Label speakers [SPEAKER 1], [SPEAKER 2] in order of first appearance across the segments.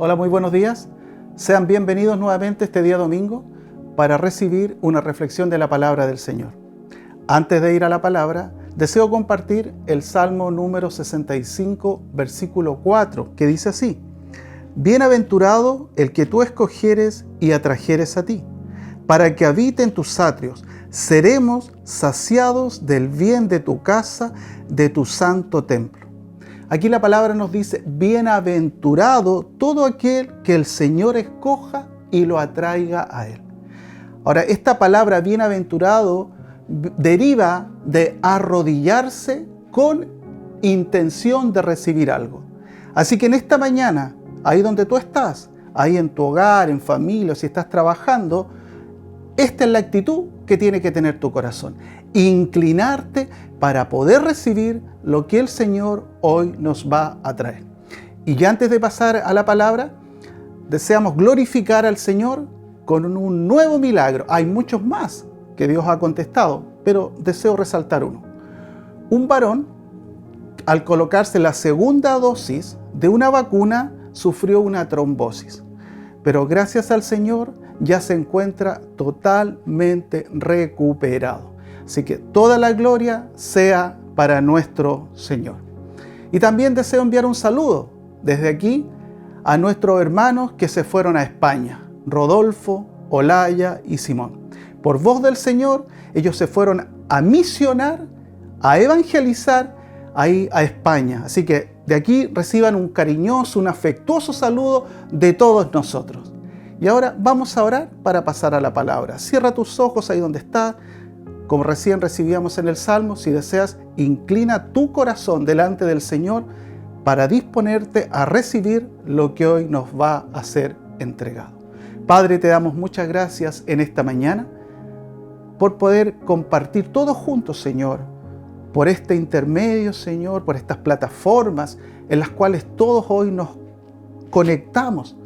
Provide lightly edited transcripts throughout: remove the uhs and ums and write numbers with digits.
[SPEAKER 1] Hola, muy buenos días. Sean bienvenidos nuevamente este día domingo para recibir una reflexión de la palabra del Señor. Antes de ir a la palabra, deseo compartir el Salmo número 65, versículo 4, que dice así: Bienaventurado el que tú escogieres y atrajeres a ti, para que habite en tus atrios. Seremos saciados del bien de tu casa, de tu santo templo. Aquí la palabra nos dice: bienaventurado todo aquel que el Señor escoja y lo atraiga a Él. Ahora, esta palabra bienaventurado deriva de arrodillarse con intención de recibir algo. Así que en esta mañana, ahí donde tú estás, ahí en tu hogar, en familia, si estás trabajando, esta es la actitud que tiene que tener tu corazón. Inclinarte para poder recibir lo que el Señor hoy nos va a traer. Y ya antes de pasar a la palabra, deseamos glorificar al Señor con un nuevo milagro. Hay muchos más que Dios ha contestado, pero deseo resaltar uno. Un varón, al colocarse la segunda dosis de una vacuna, sufrió una trombosis. Pero gracias al Señor ya se encuentra totalmente recuperado. Así que toda la gloria sea para nuestro Señor. Y también deseo enviar un saludo desde aquí a nuestros hermanos que se fueron a España, Rodolfo, Olaya y Simón. Por voz del Señor, ellos se fueron a misionar, a evangelizar ahí a España. Así que de aquí reciban un cariñoso, un afectuoso saludo de todos nosotros. Y ahora vamos a orar para pasar a la palabra. Cierra tus ojos ahí donde está. Como recién recibíamos en el Salmo, si deseas, inclina tu corazón delante del Señor para disponerte a recibir lo que hoy nos va a ser entregado. Padre, te damos muchas gracias en esta mañana por poder compartir todos juntos, Señor, por este intermedio, Señor, por estas plataformas en las cuales todos hoy nos conectamos,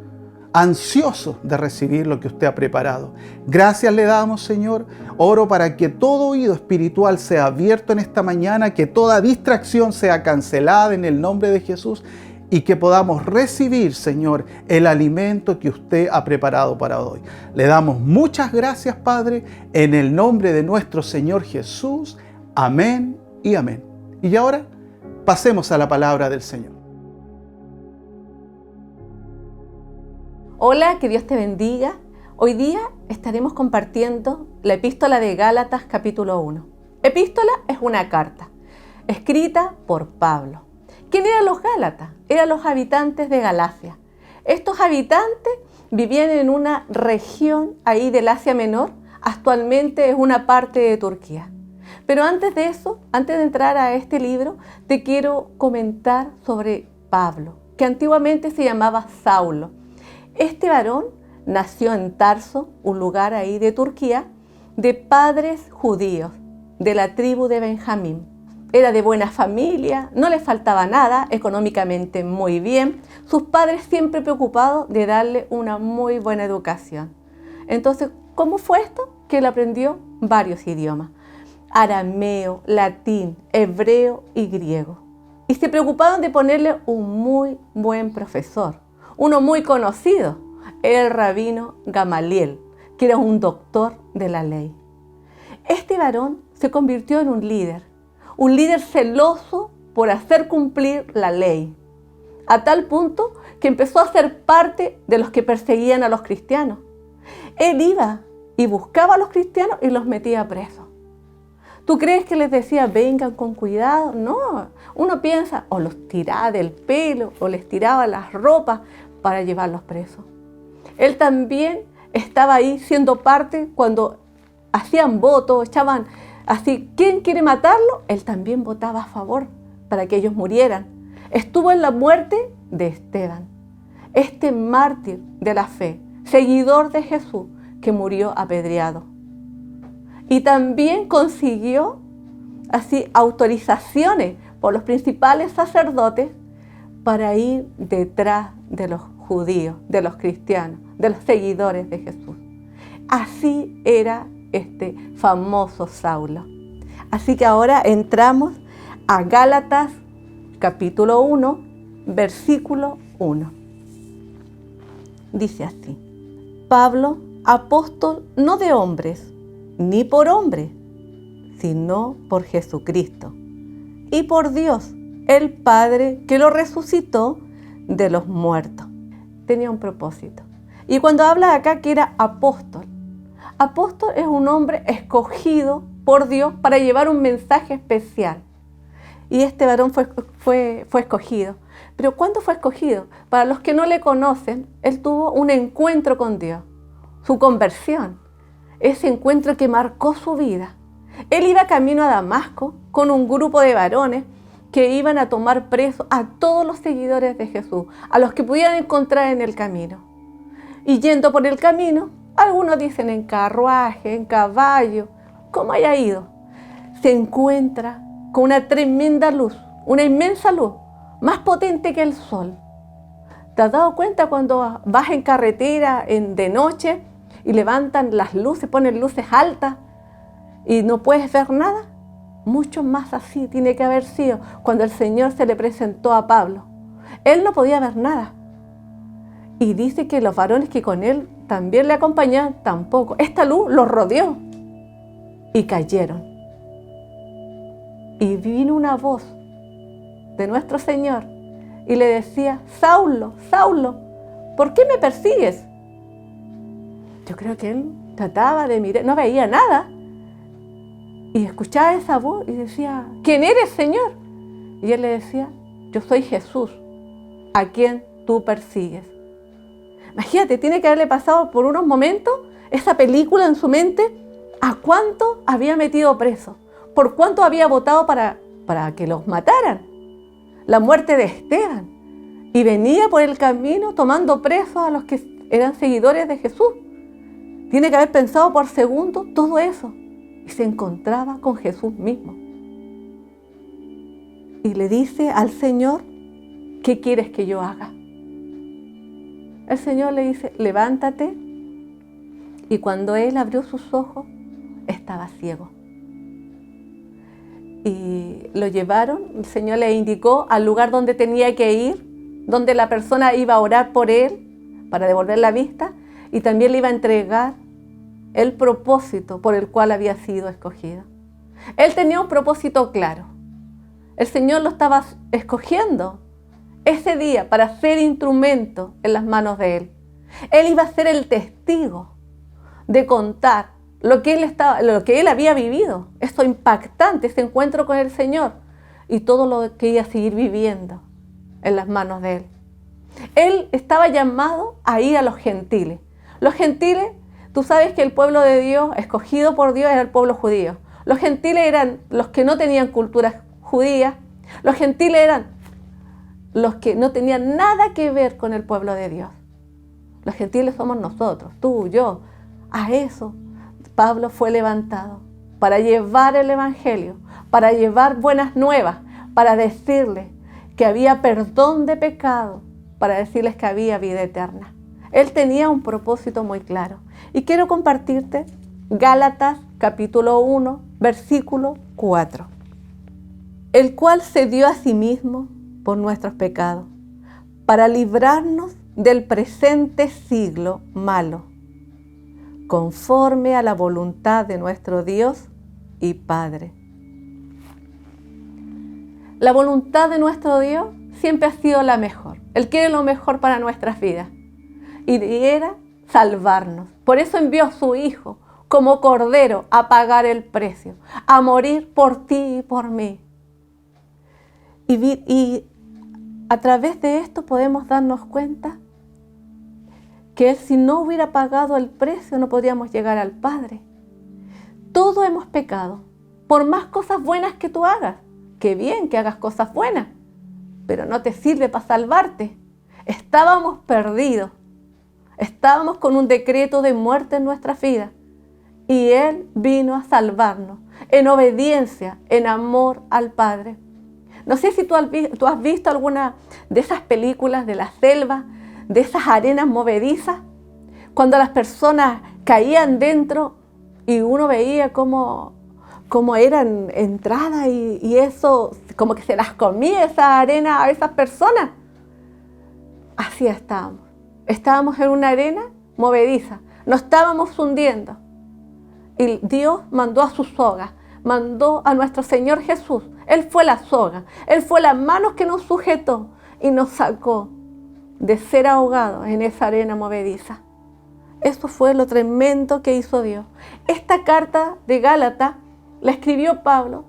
[SPEAKER 1] ansiosos de recibir lo que usted ha preparado. Gracias le damos, Señor. Oro para que todo oído espiritual sea abierto en esta mañana, que toda distracción sea cancelada en el nombre de Jesús y que podamos recibir, Señor, el alimento que usted ha preparado para hoy. Le damos muchas gracias, Padre, en el nombre de nuestro Señor Jesús. Amén y amén. Y ahora pasemos a la palabra del Señor.
[SPEAKER 2] Hola, que Dios te bendiga. Hoy día estaremos compartiendo la epístola de Gálatas capítulo 1. Epístola es una carta escrita por Pablo. ¿Quién eran los Gálatas? Eran los habitantes de Galacia. Estos habitantes vivían en una región ahí del Asia Menor. Actualmente es una parte de Turquía. Pero antes de eso, antes de entrar a este libro, te quiero comentar sobre Pablo, que antiguamente se llamaba Saulo. Este varón nació en Tarso, un lugar ahí de Turquía, de padres judíos, de la tribu de Benjamín. Era de buena familia, no le faltaba nada, económicamente muy bien. Sus padres siempre preocupados de darle una muy buena educación. Entonces, ¿cómo fue esto? Que él aprendió varios idiomas: arameo, latín, hebreo y griego. Y se preocupaban de ponerle un muy buen profesor. Uno muy conocido, el rabino Gamaliel, que era un doctor de la ley. Este varón se convirtió en un líder celoso por hacer cumplir la ley, a tal punto que empezó a ser parte de los que perseguían a los cristianos. Él iba y buscaba a los cristianos y los metía presos. ¿Tú crees que les decía vengan con cuidado? No, uno piensa o los tiraba del pelo o les tiraba las ropas para llevarlos presos. Él también estaba ahí siendo parte cuando hacían votos, echaban así, ¿quién quiere matarlo? Él también votaba a favor para que ellos murieran. Estuvo en la muerte de Esteban, este mártir de la fe, seguidor de Jesús, que murió apedreado. Y también consiguió así autorizaciones por los principales sacerdotes para ir detrás de los judíos, de los cristianos, de los seguidores de Jesús. Así era este famoso Saulo. Así que ahora entramos a Gálatas capítulo 1, versículo 1. dice así: Pablo, apóstol no de hombres, ni por hombre, sino por Jesucristo, y por Dios, el Padre, que lo resucitó de los muertos. Tenía un propósito. Y cuando habla acá que era apóstol, apóstol es un hombre escogido por Dios para llevar un mensaje especial. Y este varón fue escogido. Pero ¿cuándo fue escogido? Para los que no le conocen, él tuvo un encuentro con Dios, su conversión, ese encuentro que marcó su vida. Él iba camino a Damasco con un grupo de varones que iban a tomar preso a todos los seguidores de Jesús, a los que pudieran encontrar en el camino. Y yendo por el camino, algunos dicen en carruaje, en caballo, como haya ido, se encuentra con una tremenda luz, una inmensa luz, más potente que el sol. ¿Te has dado cuenta cuando vas en carretera de noche y levantan las luces, ponen luces altas y no puedes ver nada? Mucho más así tiene que haber sido cuando el Señor se le presentó a Pablo. Él no podía ver nada. Y dice que los varones que con él también le acompañaban tampoco. Esta luz los rodeó y cayeron. Y vino una voz de nuestro Señor y le decía: Saulo, Saulo, ¿por qué me persigues? Yo creo que él trataba de mirar, no veía nada. Y escuchaba esa voz y decía: ¿quién eres, Señor? Y él le decía: yo soy Jesús, a quien tú persigues. Imagínate, tiene que haberle pasado por unos momentos esa película en su mente, a cuánto había metido preso, por cuánto había votado para que los mataran. La muerte de Esteban. Y venía por el camino tomando presos a los que eran seguidores de Jesús. Tiene que haber pensado por segundo todo eso. Y se encontraba con Jesús mismo. Y le dice al Señor: ¿qué quieres que yo haga? El Señor le dice: levántate. Y cuando él abrió sus ojos, estaba ciego. Y lo llevaron, el Señor le indicó al lugar donde tenía que ir, donde la persona iba a orar por él para devolver la vista, y también le iba a entregar el propósito por el cual había sido escogido. Él tenía un propósito claro. El Señor lo estaba escogiendo ese día para ser instrumento en las manos de Él. Él iba a ser el testigo de contar lo que él había vivido, eso impactante, ese encuentro con el Señor y todo lo que iba a seguir viviendo en las manos de Él. Él estaba llamado a ir a los gentiles. Los gentiles, tú sabes que el pueblo de Dios, escogido por Dios, era el pueblo judío. Los gentiles eran los que no tenían cultura judía. Los gentiles eran los que no tenían nada que ver con el pueblo de Dios. Los gentiles somos nosotros, tú, yo. A eso Pablo fue levantado, para llevar el evangelio, para llevar buenas nuevas, para decirles que había perdón de pecado, para decirles que había vida eterna. Él tenía un propósito muy claro. Y quiero compartirte Gálatas capítulo 1, versículo 4. El cual se dio a sí mismo por nuestros pecados, para librarnos del presente siglo malo, conforme a la voluntad de nuestro Dios y Padre. La voluntad de nuestro Dios siempre ha sido la mejor. Él quiere lo mejor para nuestras vidas. Y era salvarnos. Por eso envió a su Hijo como Cordero a pagar el precio, a morir por ti y por mí. Y a través de esto podemos darnos cuenta que Él, si no hubiera pagado el precio, no podríamos llegar al Padre. Todos hemos pecado, por más cosas buenas que tú hagas. Qué bien que hagas cosas buenas, pero no te sirve para salvarte. Estábamos perdidos, estábamos con un decreto de muerte en nuestras vidas, y Él vino a salvarnos en obediencia, en amor al Padre. No sé si tú has visto alguna de esas películas de la selva, de esas arenas movedizas, cuando las personas caían dentro y uno veía cómo eran entradas y eso, como que se las comía esa arena a esas personas. Así estábamos. estábamos en una arena movediza, nos estábamos hundiendo. Y Dios mandó a su soga, mandó a nuestro Señor Jesús. Él fue la soga, Él fue las manos que nos sujetó y nos sacó de ser ahogados en esa arena movediza. Eso fue lo tremendo que hizo Dios. Esta carta de Gálatas la escribió Pablo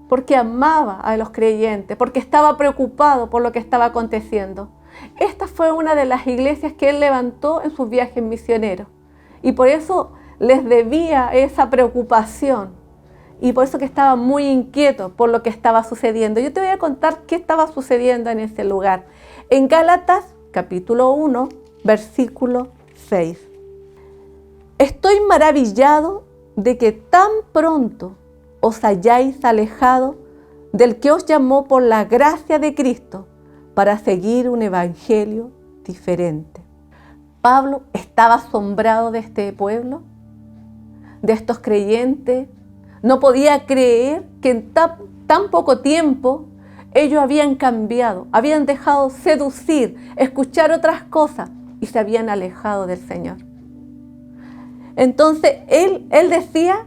[SPEAKER 2] porque amaba a los creyentes, porque estaba preocupado por lo que estaba aconteciendo. Esta fue una de las iglesias que él levantó en sus viajes misioneros y por eso les debía esa preocupación y por eso que estaba muy inquieto por lo que estaba sucediendo. Yo te voy a contar qué estaba sucediendo en ese lugar. En Gálatas, capítulo 1, versículo 6. Estoy maravillado de que tan pronto os hayáis alejado del que os llamó por la gracia de Cristo para seguir un evangelio diferente. Pablo estaba asombrado de este pueblo, de estos creyentes. No podía creer que en tan poco tiempo ellos habían cambiado, habían dejado seducir, escuchar otras cosas y se habían alejado del Señor. Entonces él decía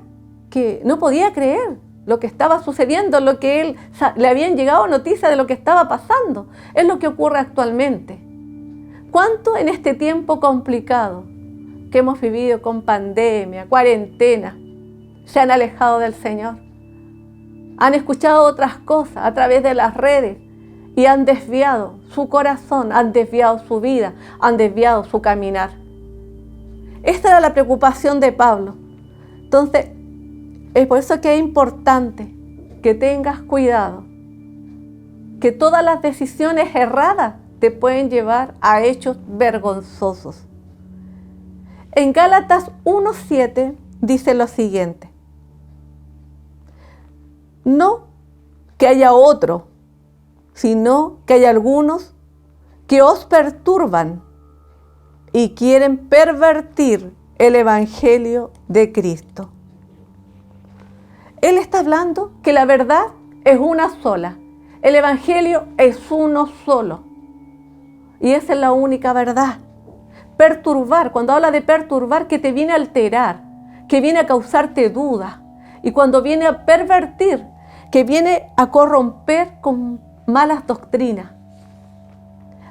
[SPEAKER 2] que no podía creer lo que estaba sucediendo, lo que le habían llegado noticias de lo que estaba pasando. Es lo que ocurre actualmente. ¿Cuánto en este tiempo complicado que hemos vivido con pandemia, cuarentena, se han alejado del Señor? Han escuchado otras cosas a través de las redes y han desviado su corazón, han desviado su vida, han desviado su caminar. Esta era la preocupación de Pablo. Entonces, es por eso que es importante que tengas cuidado, que todas las decisiones erradas te pueden llevar a hechos vergonzosos. En Gálatas 1:7 dice lo siguiente: no que haya otro, sino que hay algunos que os perturban y quieren pervertir el evangelio de Cristo. Él está hablando que la verdad es una sola. El evangelio es uno solo. Y esa es la única verdad. Perturbar, cuando habla de perturbar, que te viene a alterar, que viene a causarte dudas. Y cuando viene a pervertir, que viene a corromper con malas doctrinas.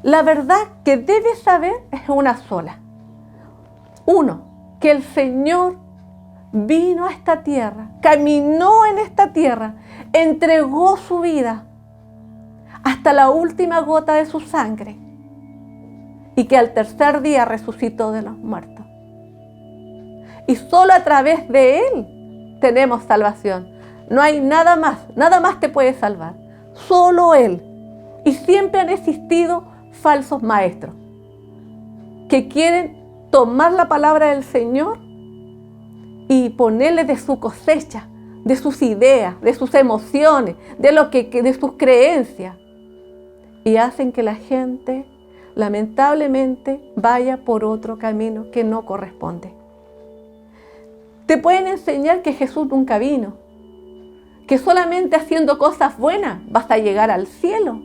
[SPEAKER 2] La verdad que debes saber es una sola. Uno, que el Señor vino a esta tierra, caminó en esta tierra, entregó su vida hasta la última gota de su sangre y que al tercer día resucitó de los muertos. Y solo a través de Él tenemos salvación. No hay nada más te puede salvar. Solo Él. Y siempre han existido falsos maestros que quieren tomar la palabra del Señor y ponerle de su cosecha, de sus ideas, de sus emociones, de sus creencias. Y hacen que la gente, lamentablemente, vaya por otro camino que no corresponde. Te pueden enseñar que Jesús nunca vino, que solamente haciendo cosas buenas vas a llegar al cielo.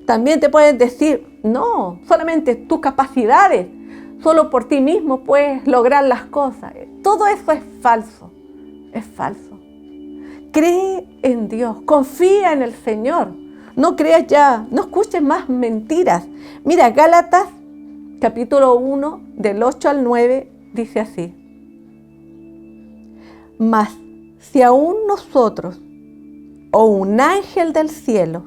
[SPEAKER 2] También te pueden decir, no, solamente tus capacidades, solo por ti mismo puedes lograr las cosas. Todo eso es falso, es falso. Cree en Dios, confía en el Señor. No creas ya, no escuches más mentiras. Mira, Gálatas, capítulo 1, del 8 al 9, dice así: mas si aún nosotros o un ángel del cielo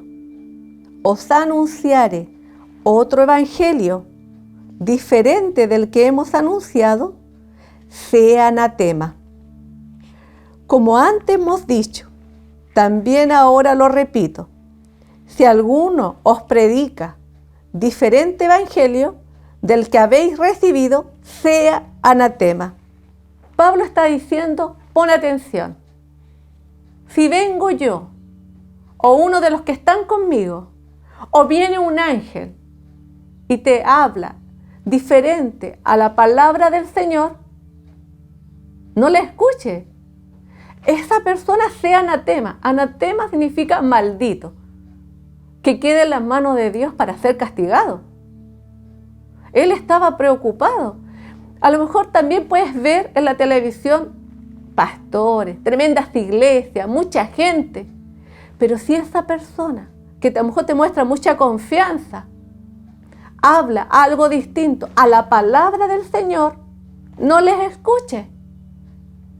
[SPEAKER 2] os anunciare otro evangelio diferente del que hemos anunciado, sea anatema. Como antes hemos dicho, también ahora lo repito: si alguno os predica diferente evangelio del que habéis recibido, sea anatema. Pablo está diciendo, pon atención. Si vengo yo, o uno de los que están conmigo, o viene un ángel y te habla diferente a la palabra del Señor, no le escuche. Esa persona sea anatema. Anatema significa maldito, que quede en las manos de Dios para ser castigado. Él estaba preocupado. A lo mejor también puedes ver en la televisión pastores, tremendas iglesias, mucha gente. Pero si esa persona, que a lo mejor te muestra mucha confianza, habla algo distinto a la palabra del Señor, no les escuches,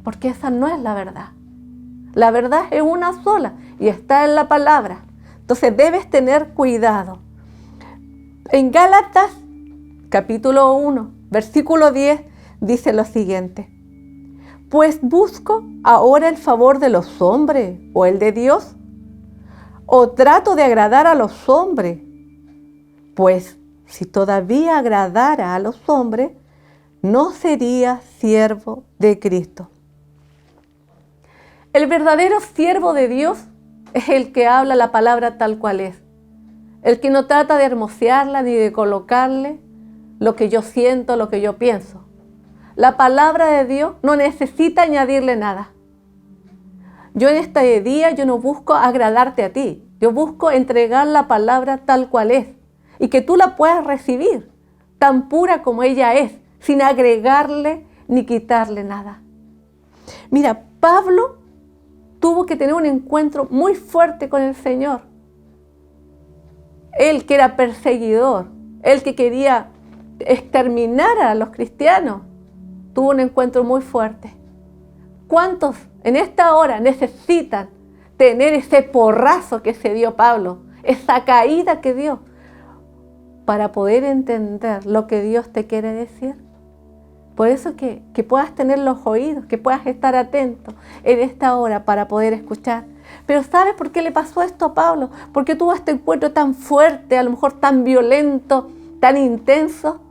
[SPEAKER 2] porque esa no es la verdad. La verdad es una sola y está en la palabra. Entonces debes tener cuidado. En Gálatas, capítulo 1, versículo 10, dice lo siguiente: ¿pues busco ahora el favor de los hombres o el de Dios? ¿O trato de agradar a los hombres? Pues si todavía agradara a los hombres, no sería siervo de Cristo. El verdadero siervo de Dios es el que habla la palabra tal cual es. El que no trata de hermosearla ni de colocarle lo que yo siento, lo que yo pienso. La palabra de Dios no necesita añadirle nada. Yo en este día yo no busco agradarte a ti. Yo busco entregar la palabra tal cual es y que tú la puedas recibir tan pura como ella es, sin agregarle ni quitarle nada. Mira, Pablo tuvo que tener un encuentro muy fuerte con el Señor. Él que era perseguidor, él que quería exterminar a los cristianos, tuvo un encuentro muy fuerte. ¿Cuántos en esta hora necesitan tener ese porrazo que se dio Pablo, esa caída que dio, para poder entender lo que Dios te quiere decir? Por eso que puedas tener los oídos, que puedas estar atento en esta hora para poder escuchar. Pero ¿sabes por qué le pasó esto a Pablo? Porque tuvo este encuentro tan fuerte, a lo mejor tan violento, tan intenso.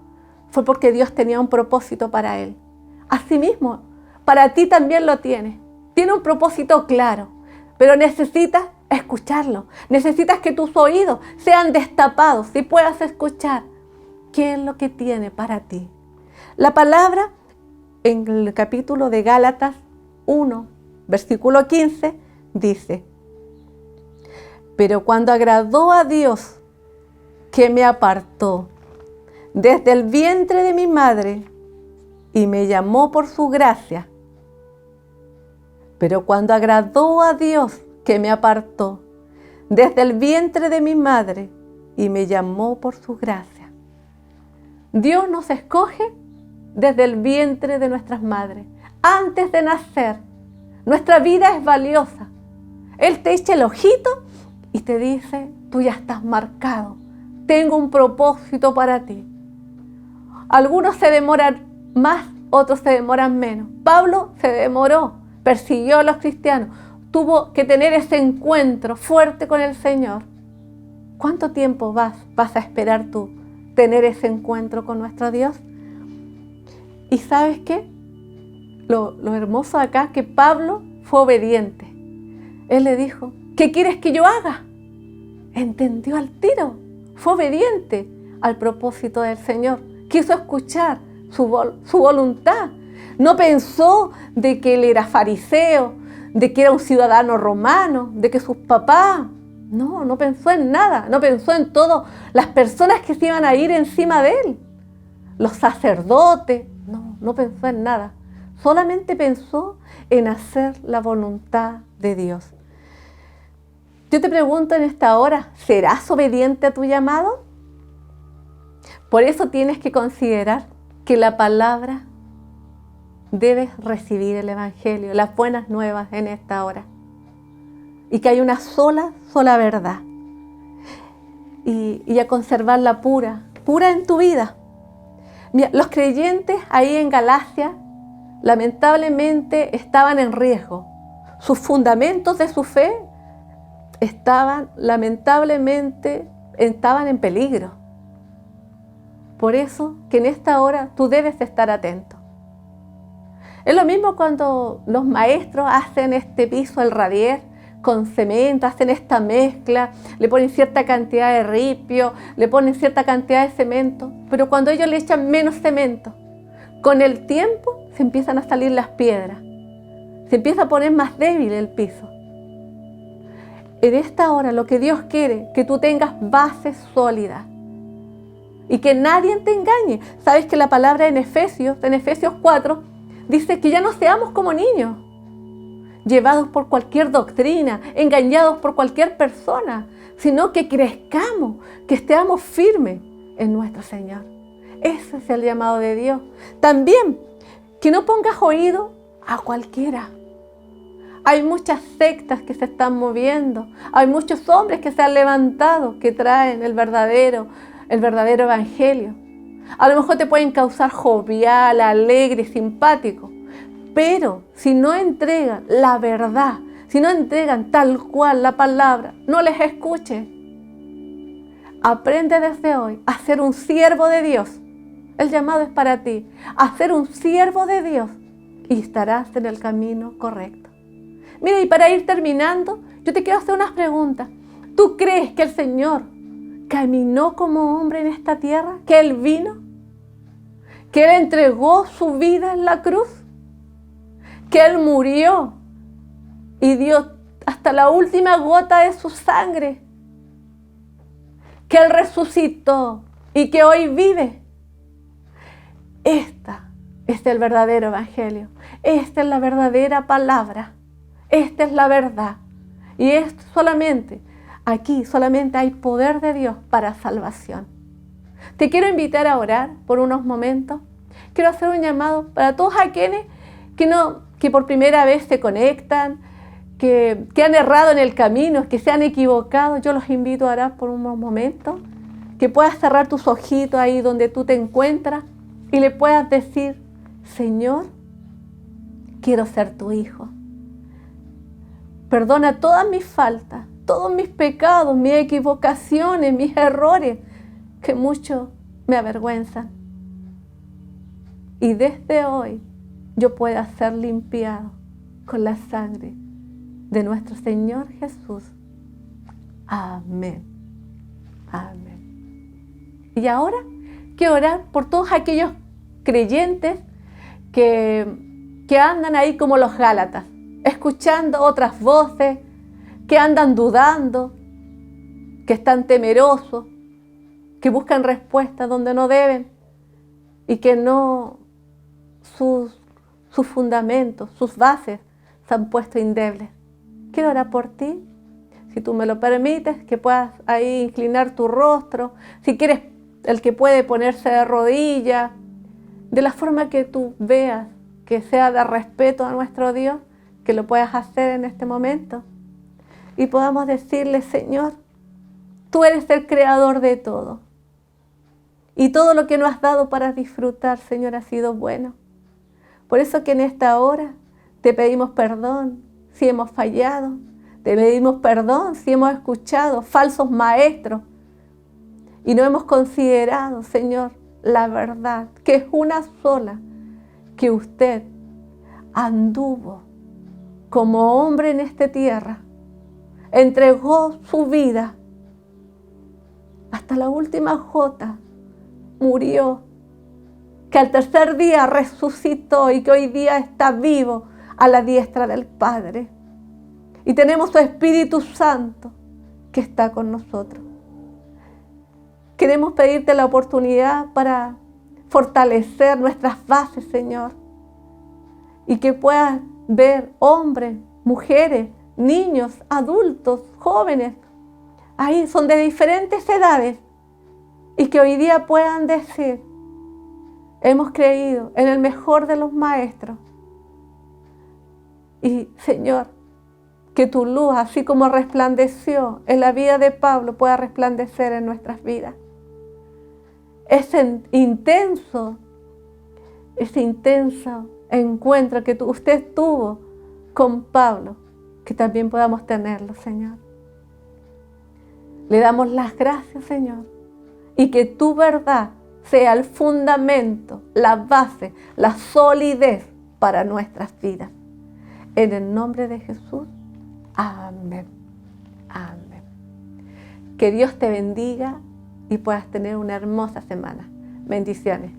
[SPEAKER 2] Fue porque Dios tenía un propósito para él. Asimismo, para ti también lo tiene. Tiene un propósito claro, pero necesitas escucharlo. Necesitas que tus oídos sean destapados y puedas escuchar qué es lo que tiene para ti. La palabra en el capítulo de Gálatas 1, versículo 15, dice: pero cuando agradó a Dios, que me apartó desde el vientre de mi madre y me llamó por su gracia. Pero cuando agradó a Dios, que me apartó desde el vientre de mi madre y me llamó por su gracia. Dios nos escoge desde el vientre de nuestras madres. Antes de nacer, nuestra vida es valiosa. Él te echa el ojito y te dice: tú ya estás marcado, tengo un propósito para ti. Algunos se demoran más, otros se demoran menos. Pablo se demoró, persiguió a los cristianos, tuvo que tener ese encuentro fuerte con el Señor. ¿Cuánto tiempo vas a esperar tú tener ese encuentro con nuestro Dios? ¿Y sabes qué? Lo hermoso acá es que Pablo fue obediente. Él le dijo: ¿qué quieres que yo haga? Entendió al tiro, fue obediente al propósito del Señor. Quiso escuchar su voluntad. No pensó de que él era fariseo, de que era un ciudadano romano, de que sus papás. No pensó en nada. No pensó en todas las personas que se iban a ir encima de él. Los sacerdotes. No pensó en nada. Solamente pensó en hacer la voluntad de Dios. Yo te pregunto en esta hora, ¿serás obediente a tu llamado? Por eso tienes que considerar que la palabra, debes recibir el Evangelio, las buenas nuevas en esta hora. Y que hay una sola verdad. Y a conservarla pura en tu vida. Mira, los creyentes ahí en Galacia, lamentablemente, estaban en riesgo. Sus fundamentos de su fe lamentablemente, estaban en peligro. Por eso que en esta hora tú debes estar atento. Es lo mismo cuando los maestros hacen este piso, el radier, con cemento, hacen esta mezcla, le ponen cierta cantidad de ripio, le ponen cierta cantidad de cemento, pero cuando ellos le echan menos cemento, con el tiempo se empiezan a salir las piedras, se empieza a poner más débil el piso. En esta hora lo que Dios quiere, que tú tengas bases sólidas. y que nadie te engañe. Sabes que la palabra en Efesios 4, dice que ya no seamos como niños, llevados por cualquier doctrina, engañados por cualquier persona, sino que crezcamos, que estemos firmes en nuestro Señor. Ese es el llamado de Dios. También, que no pongas oído a cualquiera. Hay muchas sectas que se están moviendo, hay muchos hombres que se han levantado, que traen el verdadero evangelio. A lo mejor te pueden causar jovial, alegre, simpático, pero si no entregan la verdad, si no entregan tal cual la palabra, no les escuches. Aprende desde hoy a ser un siervo de Dios. El llamado es para ti, a ser un siervo de Dios, y estarás en el camino correcto. Mira, y para ir terminando, yo te quiero hacer unas preguntas. ¿Tú crees que el Señor caminó como hombre en esta tierra? ¿Que Él vino? ¿Que Él entregó su vida en la cruz? ¿Que Él murió y dio hasta la última gota de su sangre? ¿Que Él resucitó y que hoy vive? Esta es el verdadero evangelio. Esta es la verdadera palabra. Esta es la verdad. Y esto aquí solamente hay poder de Dios para salvación. Te quiero invitar a orar por unos momentos. Quiero hacer un llamado para todos aquellos que por primera vez se conectan, que han errado en el camino, que se han equivocado. Yo los invito a orar por unos momentos, que puedas cerrar tus ojitos ahí donde tú te encuentras y le puedas decir: Señor, quiero ser tu hijo. Perdona todas mis faltas, todos mis pecados, mis equivocaciones, mis errores, que mucho me avergüenzan. Y desde hoy yo pueda ser limpiado con la sangre de nuestro Señor Jesús. Amén. Amén. Y ahora quiero orar por todos aquellos creyentes que andan ahí como los Gálatas, escuchando otras voces, que andan dudando, que están temerosos, que buscan respuestas donde no deben y que sus fundamentos, sus bases se han puesto endebles. Quiero orar por ti, si tú me lo permites, que puedas ahí inclinar tu rostro, si quieres, el que puede ponerse de rodillas, de la forma que tú veas, que sea de respeto a nuestro Dios, que lo puedas hacer en este momento y podamos decirle: Señor, tú eres el creador de todo y todo lo que nos has dado para disfrutar, Señor, ha sido bueno. Por eso que en esta hora te pedimos perdón si hemos fallado, te pedimos perdón si hemos escuchado falsos maestros y no hemos considerado, Señor, la verdad, que es una sola, que usted anduvo como hombre en esta tierra, entregó su vida hasta la última gota, murió, que al tercer día resucitó y que hoy día está vivo a la diestra del Padre. Y tenemos su Espíritu Santo que está con nosotros. Queremos pedirte la oportunidad para fortalecer nuestras bases, Señor, y que puedas ver hombres, mujeres, niños, adultos, jóvenes, ahí son de diferentes edades, y que hoy día puedan decir: hemos creído en el mejor de los maestros. Y Señor, que tu luz, así como resplandeció en la vida de Pablo, pueda resplandecer en nuestras vidas. Ese intenso encuentro que usted tuvo con Pablo, que también podamos tenerlo, Señor. Le damos las gracias, Señor, y que tu verdad sea el fundamento, la base, la solidez para nuestras vidas. En el nombre de Jesús, amén. Amén. Que Dios te bendiga y puedas tener una hermosa semana. Bendiciones.